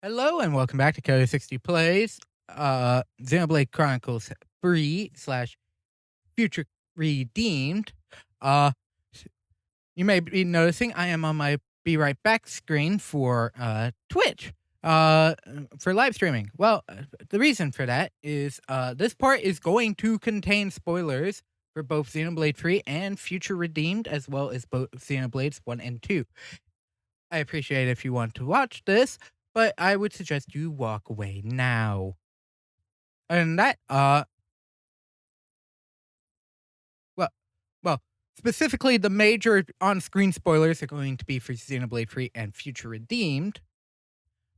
Hello and welcome back to Code 60 Plays, Xenoblade Chronicles 3 slash Future Redeemed. Uh, you may be noticing I am on my Be Right Back screen for Twitch for live streaming. Well, the reason for that is this part is going to contain spoilers for both Xenoblade 3 and Future Redeemed, as well as both Xenoblades 1 and 2. I appreciate if you want to watch this, but I would suggest you walk away now. And that, well, specifically the major on-screen spoilers are going to be for Xenoblade 3 and Future Redeemed,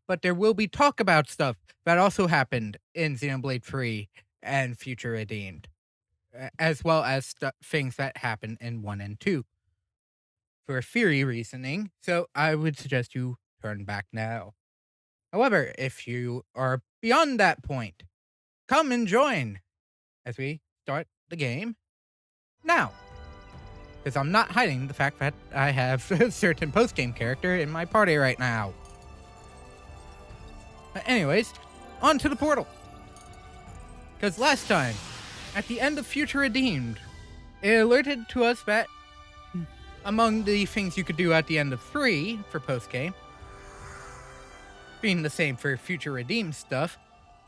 but there will be talk about stuff that also happened in Xenoblade 3 and Future Redeemed, as well as things that happened in 1 and 2 for theory reasoning, so I would suggest you turn back now. However, if you are beyond that point, come and join as we start the game now. Because I'm not hiding the fact that I have a certain post-game character in my party right now. But anyways, on to the portal. Because last time, at the end of Future Redeemed, it alerted to us that among the things you could do at the end of 3 for post-game, being the same for Future Redeemed stuff,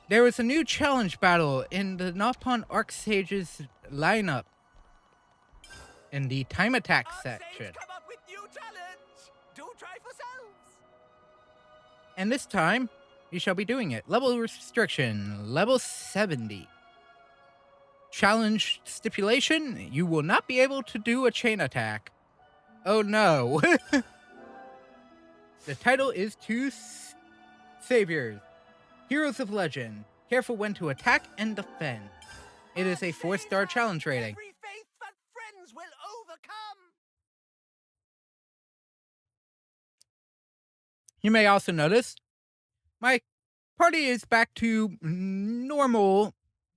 there was a new challenge battle in the Nopon Archsage's lineup in the time attack section. Come up with new challenge. Do try for selves. And this time, you shall be doing it. Level restriction, level 70. Challenge stipulation, you will not be able to do a chain attack. Oh no. The title is Two Saviors, Heroes of Legend. Careful when to attack and defend. It is a 4-star challenge rating. Every faith that friends will overcome. You may also notice my party is back to normal,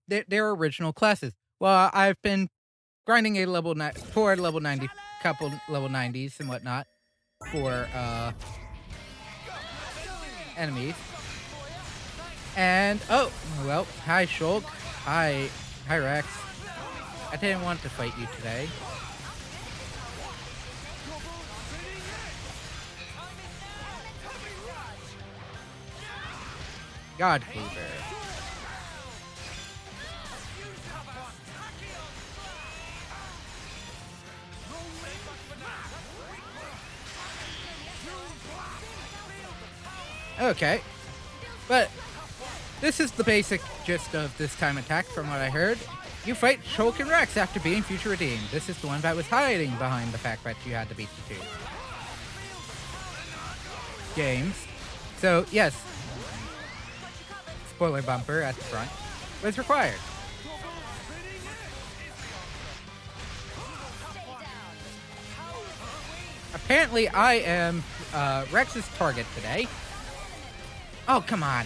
their original classes. Well, I've been grinding a level 90, couple level 90s and whatnot for enemies. And oh well, hi Shulk, hi Rex. I didn't want to fight you today. God Hoover. Okay, but this is the basic gist of this time attack from what I heard. You fight Shulk and Rex after being Future Redeemed. This is the one that was hiding behind the fact that you had to beat the 2 games. So yes, spoiler bumper at the front was required. Apparently I am Rex's target today. Oh, come on.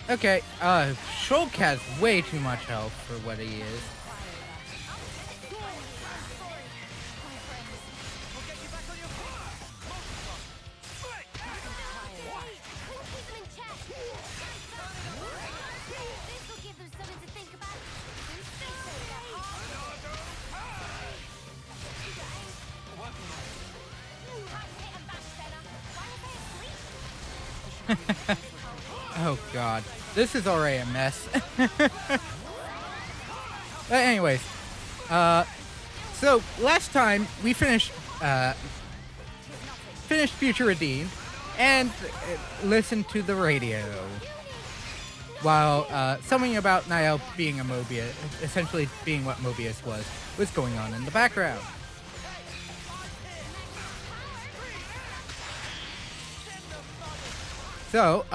Okay, Shulk has way too much health for what he is. Oh god, this is already a mess. But anyways, so last time we finished Future Redeemed and listened to the radio while something about Niall being a Mobius, essentially being what Mobius was going on in the background. So,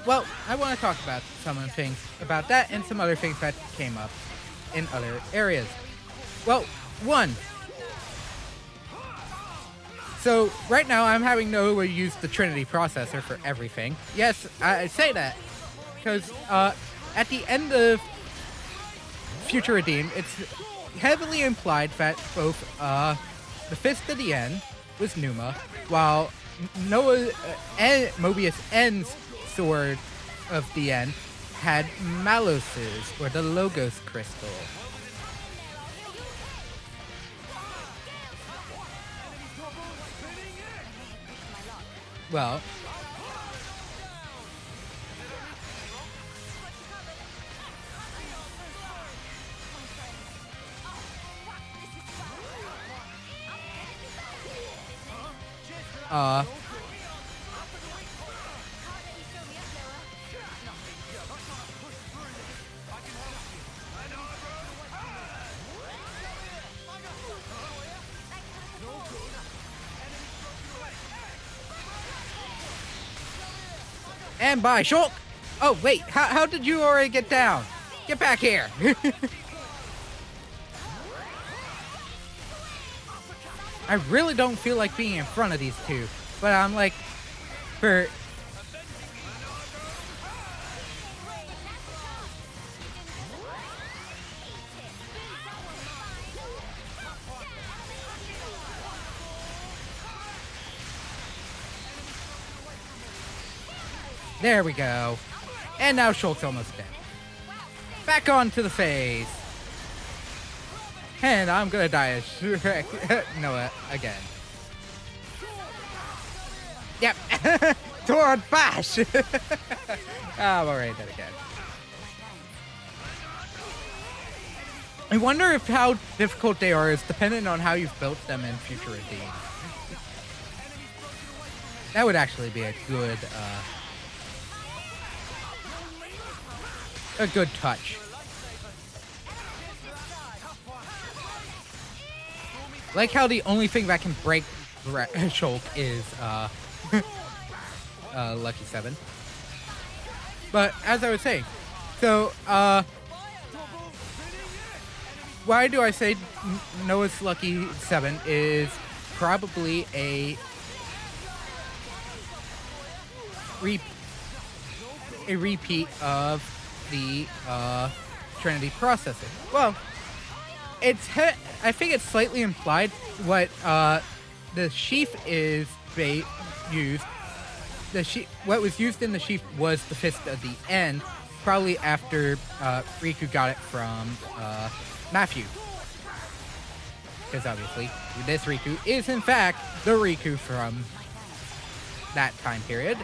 well, I want to talk about some of the things about that and some other things that came up in other areas. Well, one. So, right now I'm having to use the Trinity processor for everything. Yes, I say that because at the end of Future Redeemed, it's heavily implied that both the Fist of the End was Numa, while Noah and Mobius End's Sword of the End had Malos's, or the Logos Crystal. Well, and by Shulk! Oh, wait, how did you already get down? Get back here! I really don't feel like being in front of these two, but I'm like, for... There we go. And now Shulk's almost dead. Back onto the phase. And I'm gonna die as Noah again. Yep. Sword bash! I'm already dead again. I wonder if how difficult they are is dependent on how you've built them in Future Redeemed. That would actually be a good touch. Like how the only thing that can break Shulk is Lucky 7. But as I was saying, so why do I say Noah's Lucky 7 is probably a repeat of the Trinity processing? Well, I think it's slightly implied what the sheath is used. What was used in the sheath was the Fist of the End, probably after Riku got it from Matthew. Because obviously, this Riku is in fact the Riku from that time period.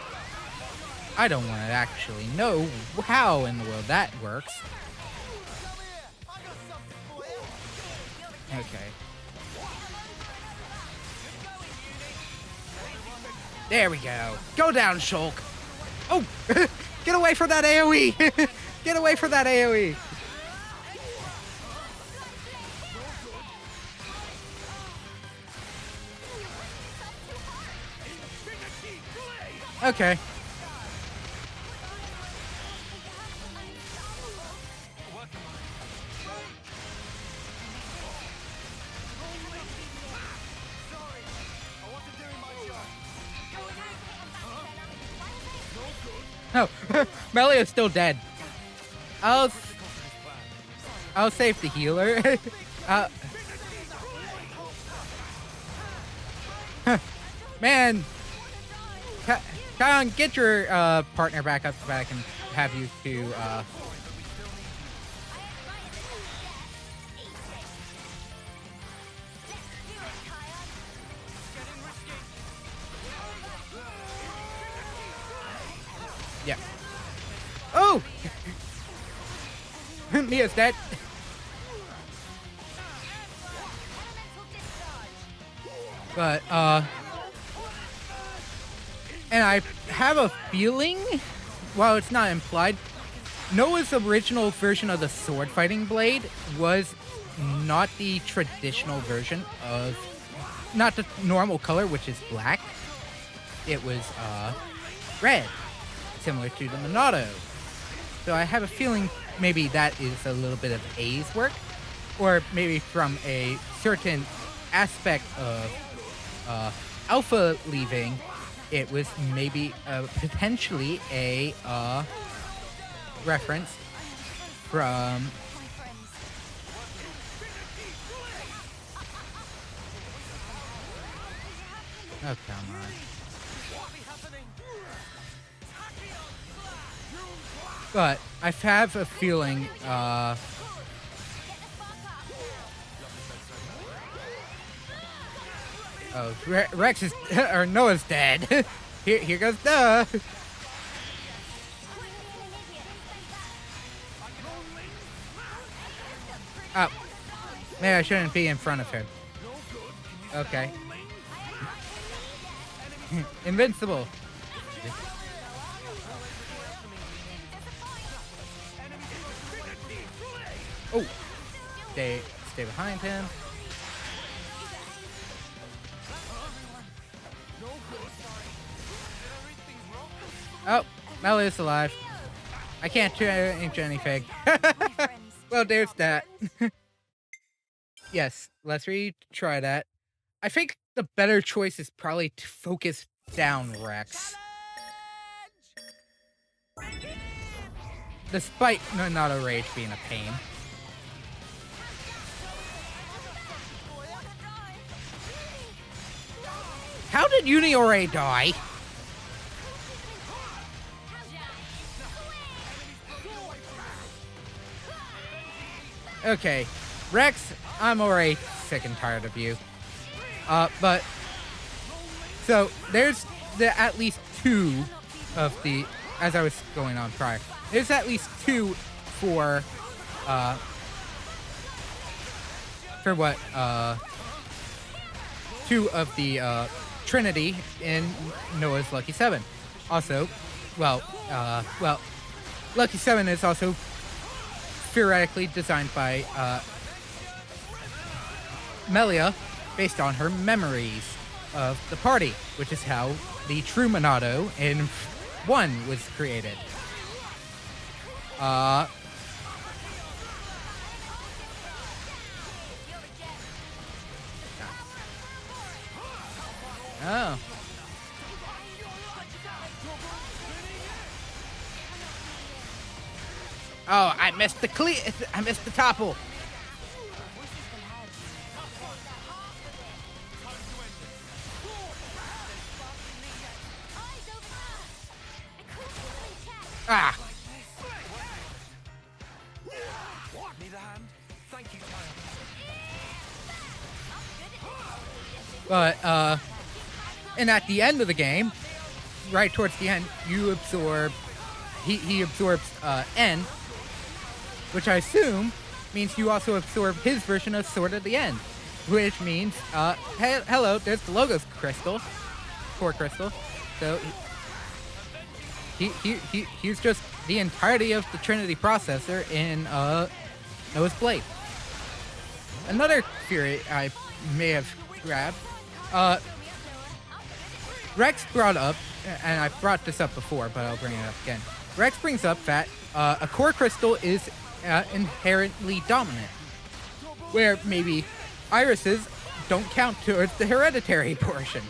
I don't want to actually know how in the world that works. Okay. There we go. Go down, Shulk. Oh! Get away from that AoE! Get away from that AoE! Okay. No, Melio's still dead. I'll save the healer. Man, Kion, get your partner back up so that I can have you to. Yeah. Oh! Mia's dead. But, and I have a feeling, while it's not implied, Noah's original version of the sword fighting blade was not the traditional version of, not the normal color, which is black. It was, red, similar to the Minato. So I have a feeling maybe that is a little bit of A's work, or maybe from a certain aspect of Alpha leaving, it was maybe potentially a reference from Oh, come on. But I have a feeling, oh, Rex is, or Noah's dead. Here goes Noah. Oh, maybe I shouldn't be in front of him. Okay. Invincible. Oh, stay behind him. Oh, Mel is alive. I can't change anything. Well, there's that. Yes, let's retry that. I think the better choice is probably to focus down Rex. Despite not a rage being a pain. How did Uniore die? Okay, Rex, I'm already sick and tired of you. But so there's at least two of the, as I was going on prior, there's at least two for what two of the Trinity in Noah's Lucky Seven. Also, well, Lucky Seven is also theoretically designed by Melia based on her memories of the party, which is how the True Monado in 1 was created. Oh. Oh, I missed the I missed the topple. Ah. But and at the end of the game, right towards the end, you absorb. He absorbs N, which I assume means you also absorb his version of Sword of the End, which means hey, hello, there's the Logos crystal, core crystal. So he's just the entirety of the Trinity processor in Noah's Blade. Another theory I may have grabbed. Rex brought up, and I brought this up before, but I'll bring it up again. Rex brings up that a core crystal is inherently dominant, where maybe irises don't count towards the hereditary portion.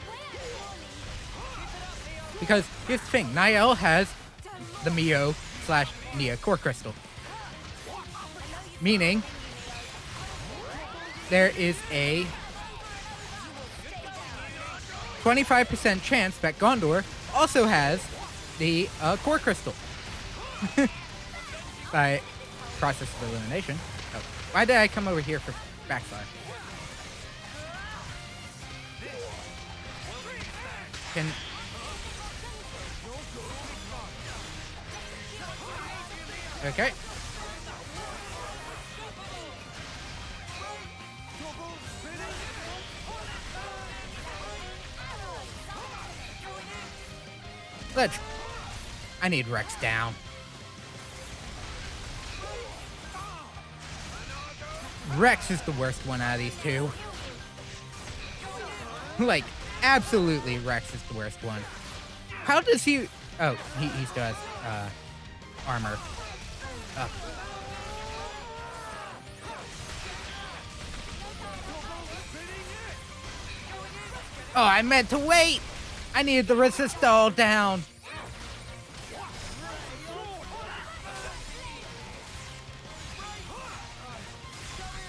Because here's the thing, Niall has the Mio/Nia core crystal, meaning there is a 25% chance that Gondor also has the core crystal. By process of elimination. Oh, why did I come over here for backfire? Okay. I need Rex down. Rex is the worst one out of these two. Like, absolutely Rex is the worst one. How does he... Oh, he still has armor. Oh. Oh, I meant to wait! I needed the resist all down.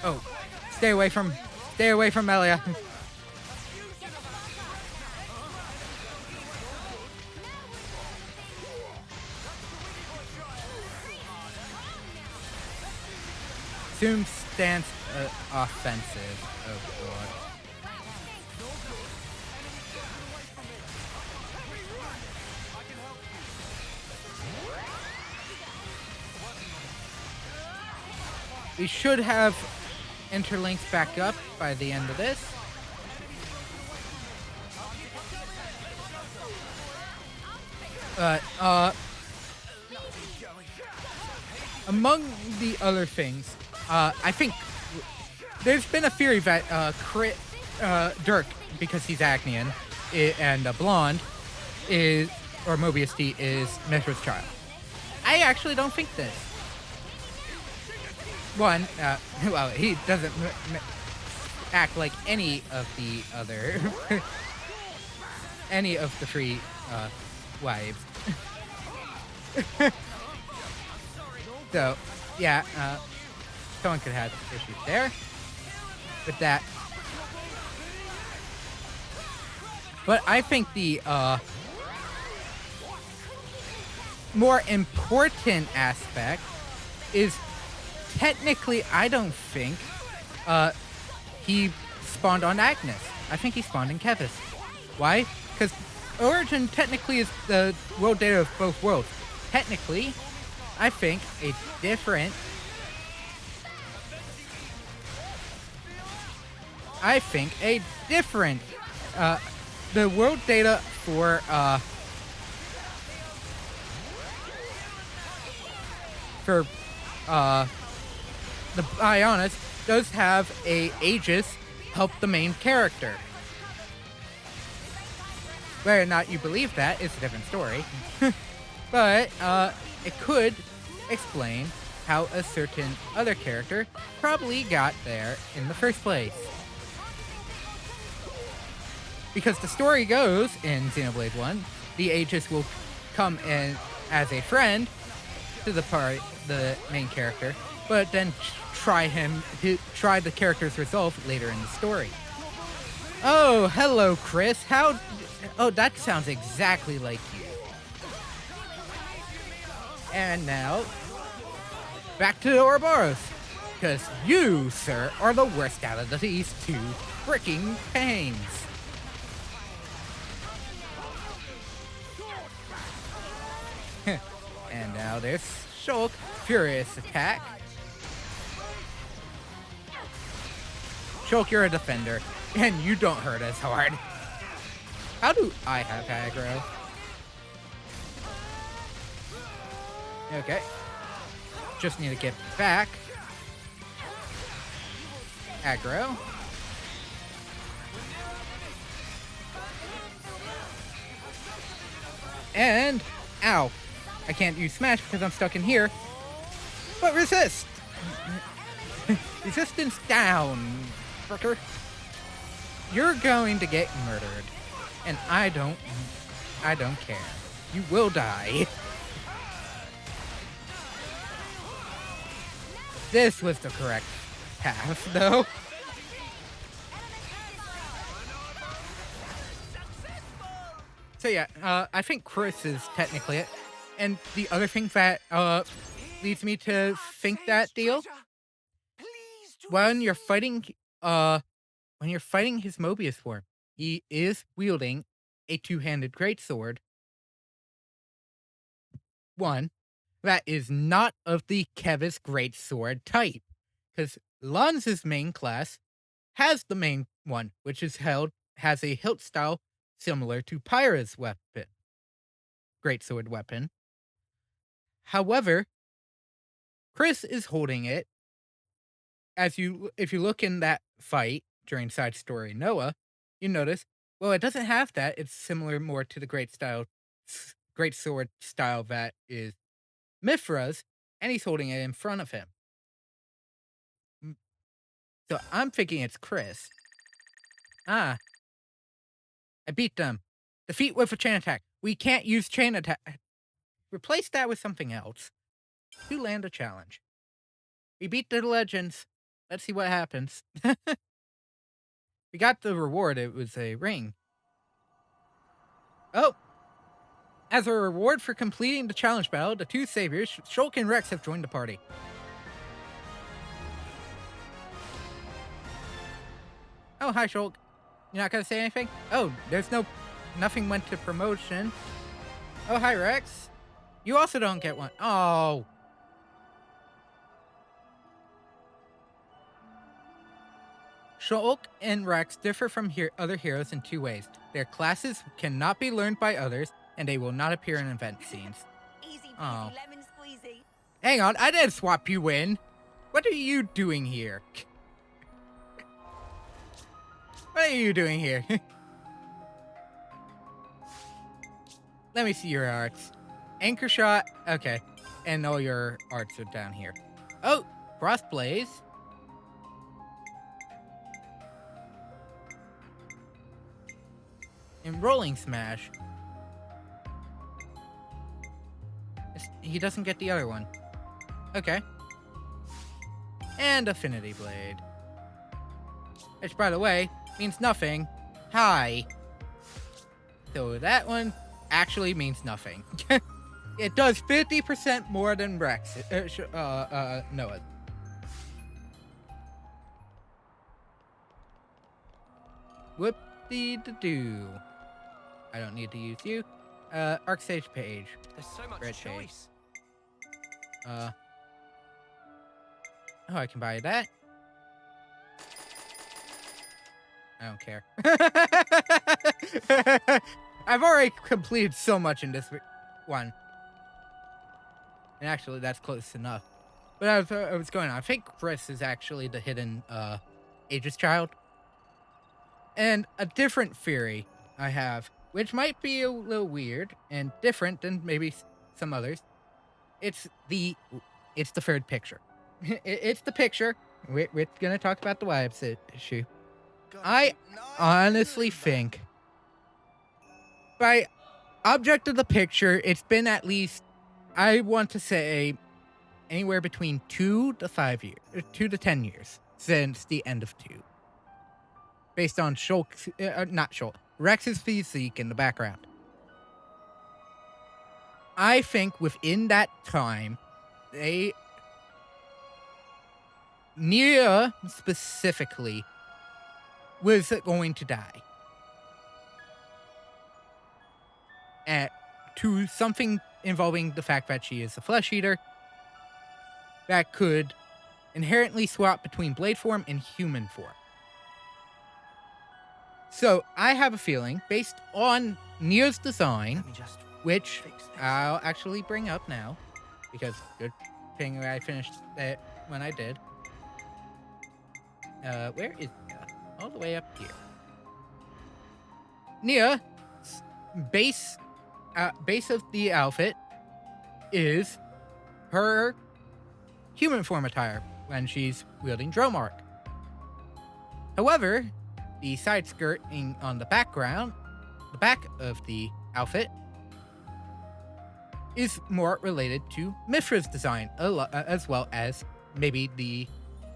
Oh, stay away from Melia. Assume stance offensive. Oh god. We should have interlinks back up by the end of this. But, among the other things, I think there's been a theory that Dirk, because he's Agnian and blonde, or Mobius D is Mithra's child. I actually don't think this. One, well, he doesn't act like any of the other, any of the three wives. So, yeah, someone could have issues there with that. But I think the more important aspect is technically, I don't think he spawned on Agnes. I think he spawned in Kevis. Why? Because Origin technically is the world data of both worlds. Technically, I think a different... the world data for the Ionis does have a Aegis help the main character. Whether or not you believe that is a different story. But it could explain how a certain other character probably got there in the first place. Because the story goes in Xenoblade 1, the Aegis will come in as a friend to the main character, but then try the character's resolve later in the story. Oh, hello, Chris. Oh, that sounds exactly like you. And now, back to the Ouroboros. Because you, sir, are the worst out of these two freaking pains. And now there's Shulk, Furious Attack. Shulk, you're a defender, and you don't hurt as hard. How do I have aggro? Okay. Just need to get back. Aggro. And, ow. I can't use Smash because I'm stuck in here. But resist! Resistance down, fricker. You're going to get murdered. And I don't care. You will die. This was the correct path, though. So yeah, I think Chris is technically it. And the other thing that leads me to think that deal, when you're fighting his Mobius form, he is wielding a two-handed greatsword. One that is not of the Kevis greatsword type, because Lanz's main class has the main one, which has a hilt style similar to Pyra's weapon, greatsword weapon. However, Chris is holding it. If you look in that fight during side story Noah, you notice, well, it doesn't have that. It's similar more to the greatsword style that is Mithra's, and he's holding it in front of him. So I'm thinking it's Chris. I beat them. Defeat with a chain attack. We can't use chain attack. Replace that with something else. To land a challenge. We beat the legends. Let's see what happens. We got the reward. It was a ring. Oh! As a reward for completing the challenge battle, the two saviors, Shulk and Rex, have joined the party. Oh, hi, Shulk. You're not gonna say anything? Oh, nothing went to promotion. Oh, hi, Rex. You also don't get one. Oh. Shulk and Rex differ from other heroes in 2 ways. Their classes cannot be learned by others, and they will not appear in event scenes. Easy peasy, Oh. lemon squeezy. Hang on, I didn't swap you in. What are you doing here? What are you doing here? Let me see your arts. Anchor shot. Okay. And all your arts are down here. Oh, Frost Blaze. And Rolling Smash. He doesn't get the other one. Okay. And Affinity Blade. Which, by the way, means nothing. Hi. So that one actually means nothing. It does 50% more than Rex. Noah. Whoop-dee-doo. I don't need to use you. Arc Sage Page. There's so much Red choice. Oh, I can buy that. I don't care. I've already completed so much in this one. And actually, that's close enough. But I was going on. I think Chris is actually the hidden Aegis child. And a different theory I have, which might be a little weird and different than maybe some others. It's the third picture. It's the picture. We're gonna talk about the wives issue. I honestly think, by object of the picture, it's been at least, I want to say, anywhere between 2 to 5 years, 2 to 10 years since the end of 2. Based on Rex's physique in the background. I think within that time, Nia specifically was going to die. To something involving the fact that she is a flesh eater that could inherently swap between blade form and human form. So I have a feeling, based on Nia's design, which I'll actually bring up now, because good thing I finished that when I did. Where is Nia? All the way up here. Nia's base of the outfit is her human form attire when she's wielding Dromark. However, the side skirting on the back of the outfit, is more related to Mithra's design, as well as maybe the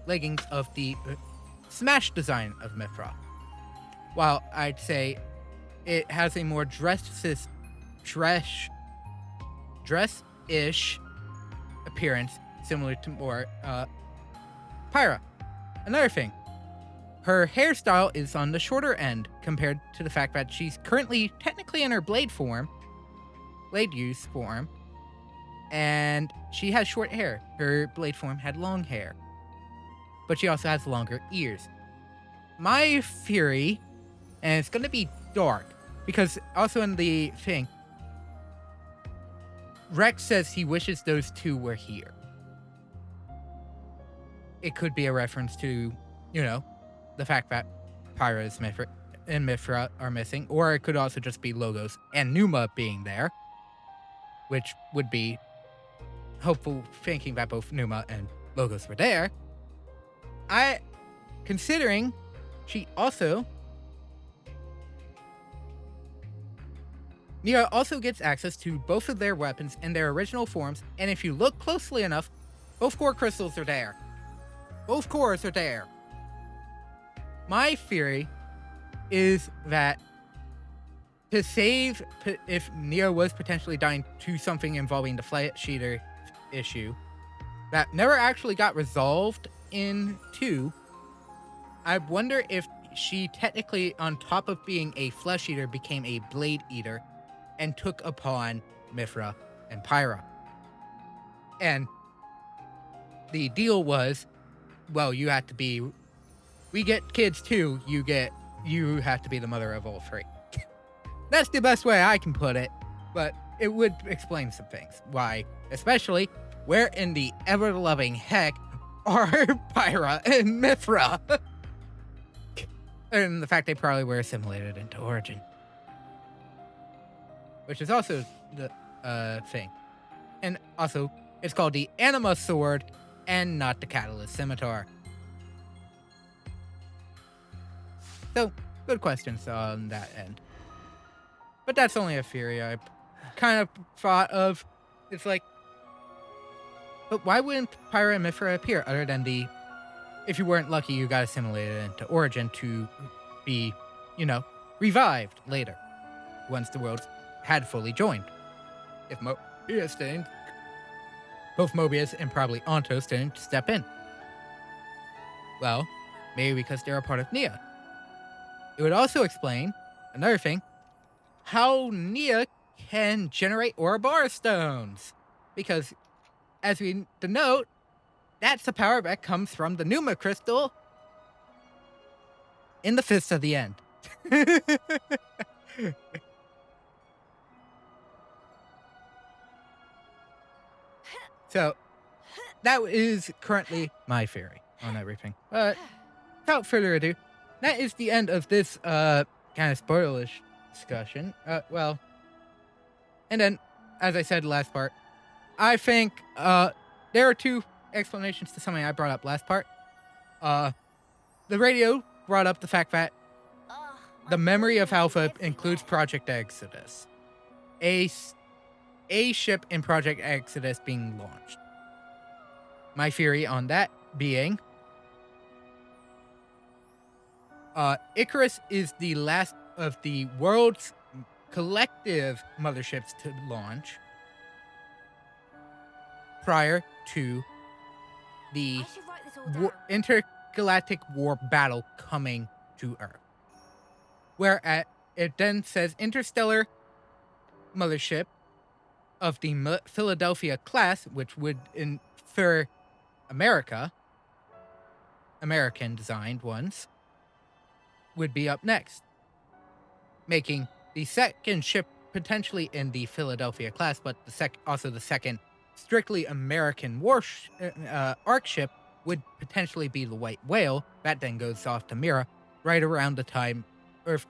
leggings of the Smash design of Mithra. While I'd say it has a more dress-ish appearance, similar to more Pyra. Another thing, her hairstyle is on the shorter end compared to the fact that she's currently technically in her blade use form, and she has short hair. Her blade form had long hair, but she also has longer ears. My theory, and it's going to be dark, because also in the thing, Rex says he wishes those two were here. It could be a reference to, the fact that Pyra's and Mithra are missing, or it could also just be Logos and Numa being there, which would be hopeful, thinking that both Numa and Logos were there. Considering Nia also gets access to both of their weapons in their original forms, and if you look closely enough, both core crystals are there. Both cores are there. My theory is that to save, if Nia was potentially dying to something involving the flesh eater issue that never actually got resolved in 2, I wonder if she technically, on top of being a flesh eater, became a blade eater and took upon Mithra and Pyra. And the deal was, well, you have to be, we get kids too, you have to be the mother of all three. That's the best way I can put it, but it would explain some things. Why, especially, where in the ever-loving heck are Pyra and Mithra? And the fact they probably were assimilated into Origin. Which is also the thing. And also, it's called the Anima Sword and not the Catalyst Scimitar. So, good questions on that end. But that's only a theory I kind of thought of. It's like, but why wouldn't Pyra and Mithra appear other than the, if you weren't lucky, you got assimilated into Origin to be, revived later once the worlds had fully joined. If Mobius didn't, both Mobius and probably Ontos didn't step in. Well, maybe because they're a part of Nia. It would also explain another thing, how Nia can generate Ouroboros stones. Because, as we denote, that's the power that comes from the Numa crystal in the Fist of the End. So, that is currently my theory on everything. But, without further ado, that is the end of this kind of spoilerish discussion. And then, as I said last part, I think there are two explanations to something I brought up last part. The radio brought up the fact that the memory of Alpha includes Project Exodus. A ship in Project Exodus being launched. My theory on that being, Icarus is the last of the world's collective motherships to launch prior to the intergalactic war battle coming to Earth. Where it then says interstellar mothership of the Philadelphia class, which would infer American designed ones, would be up next, making the second ship potentially in the Philadelphia class, but also the second strictly American arc ship would potentially be the White Whale. That then goes off to Mira right around the time Earth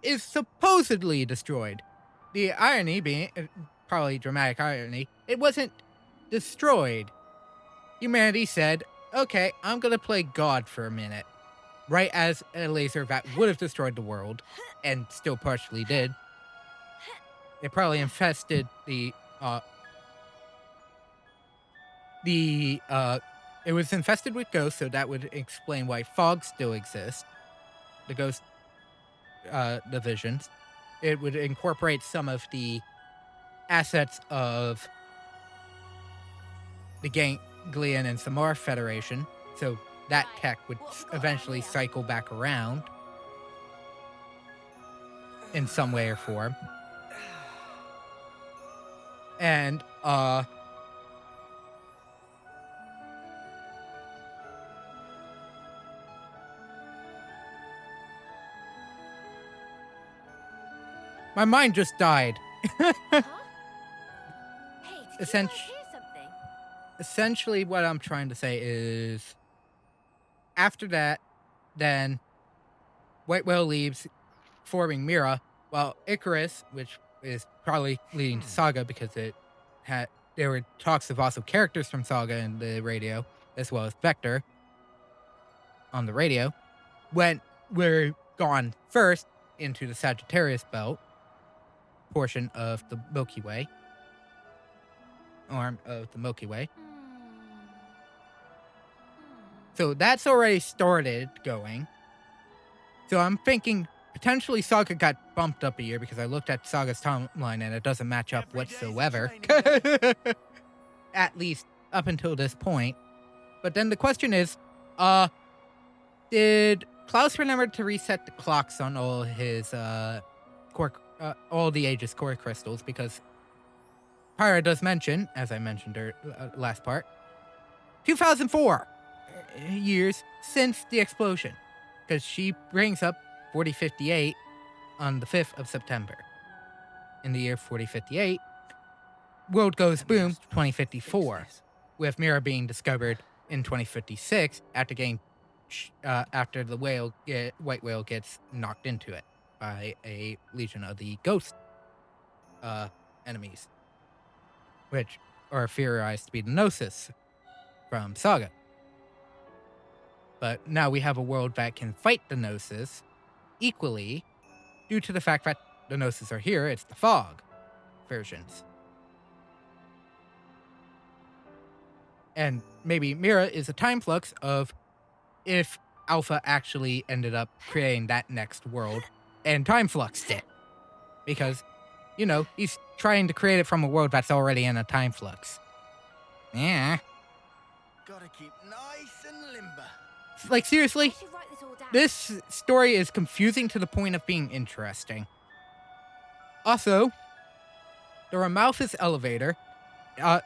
is supposedly destroyed. The irony being, probably dramatic irony, it wasn't destroyed. Humanity said, okay, I'm gonna play God for a minute. Right as a laser that would have destroyed the world, and still partially did. It probably infested it was infested with ghosts, so that would explain why fog still exists. The ghost divisions. It would incorporate some of the assets of the Ganglion and Samar Federation, so that tech would eventually cycle back around in some way or form. And, my mind just died. Huh? Hey, did you Essen- guys hear something? Essentially, what I'm trying to say is, after that, then White Whale leaves, forming Mira, while Icarus, which is probably leading to Saga because there were talks of also characters from Saga in the radio, as well as Vector on the radio, we're gone first into the Sagittarius Belt portion of the Milky Way, arm of the Milky Way. So that's already started going. So I'm thinking potentially Saga got bumped up a year because I looked at Saga's timeline and it doesn't match up whatsoever. At least up until this point. But then the question is, Did Klaus remember to reset the clocks on all his all the Aegis core crystals? Because Pyra does mention, as I mentioned last part, 2004 years since the explosion, because she brings up 4058 on the 5th of September. In the year 4058, world goes boom 2054, with Mira being discovered in 2056 after the white whale gets knocked into it by a legion of the ghost enemies, which are theorized to be the Gnosis from Saga. But now we have a world that can fight the Gnosis equally due to the fact that the Gnosis are here. It's the Fog versions. And maybe Mira is a time flux of if Alpha actually ended up creating that next world and time fluxed it. Because, he's trying to create it from a world that's already in a time flux. Yeah. Gotta keep nice and limber. Like, seriously? I should write this all down. This story is confusing to the point of being interesting. Also, the Ramalthus elevator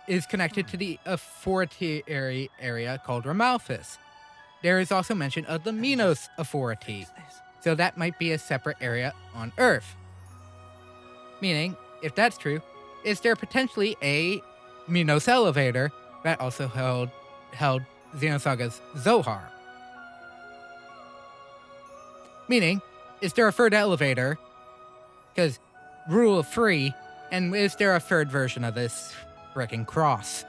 is connected to the authority area called Ramalthus. There is also mention of the Minos authority, so that might be a separate area on Earth. Meaning, if that's true, is there potentially a Minos elevator that also held Xenosaga's Zohar? Meaning, is there a third elevator? Because rule of 3, and is there a third version of this frickin' cross?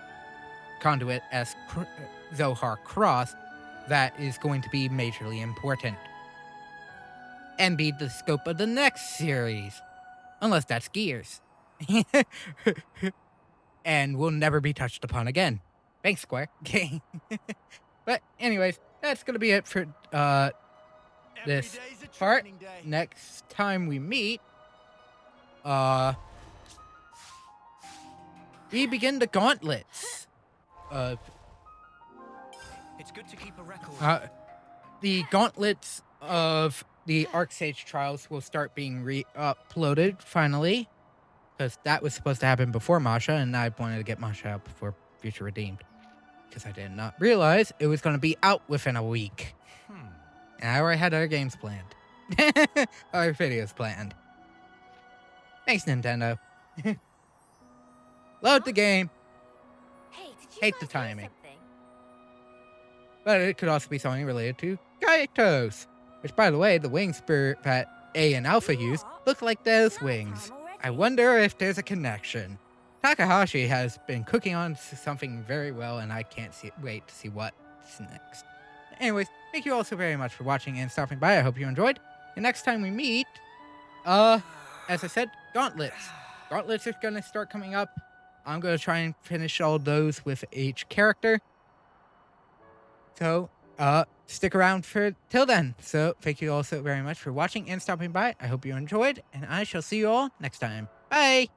Conduit S Zohar cross that is going to be majorly important. And be the scope of the next series. Unless that's Gears. And will never be touched upon again. Thanks, Square. But anyways, that's going to be it for this Every day's a part. training day. Next time we meet, we begin the gauntlets. It's good to keep a record. The gauntlets of the Arcsage trials will start being re-uploaded finally, because that was supposed to happen before Masha, and I wanted to get Masha out before Future Redeemed, because I did not realize it was going to be out within a week. And I already had other games planned. Other videos planned. Thanks, Nintendo. Load the game. Hey, did you Hate guys the hear timing. something? But it could also be something related to Gyarados. Which, by the way, the wings that A and Alpha use look like those wings. I wonder if there's a connection. Takahashi has been cooking on something very well, and I can't wait to see what's next. Anyways, thank you all so very much for watching and stopping by. I hope you enjoyed. And next time we meet, as I said, Gauntlets. Gauntlets are going to start coming up. I'm going to try and finish all those with each character. So, stick around for till then. So, thank you all so very much for watching and stopping by. I hope you enjoyed, and I shall see you all next time. Bye!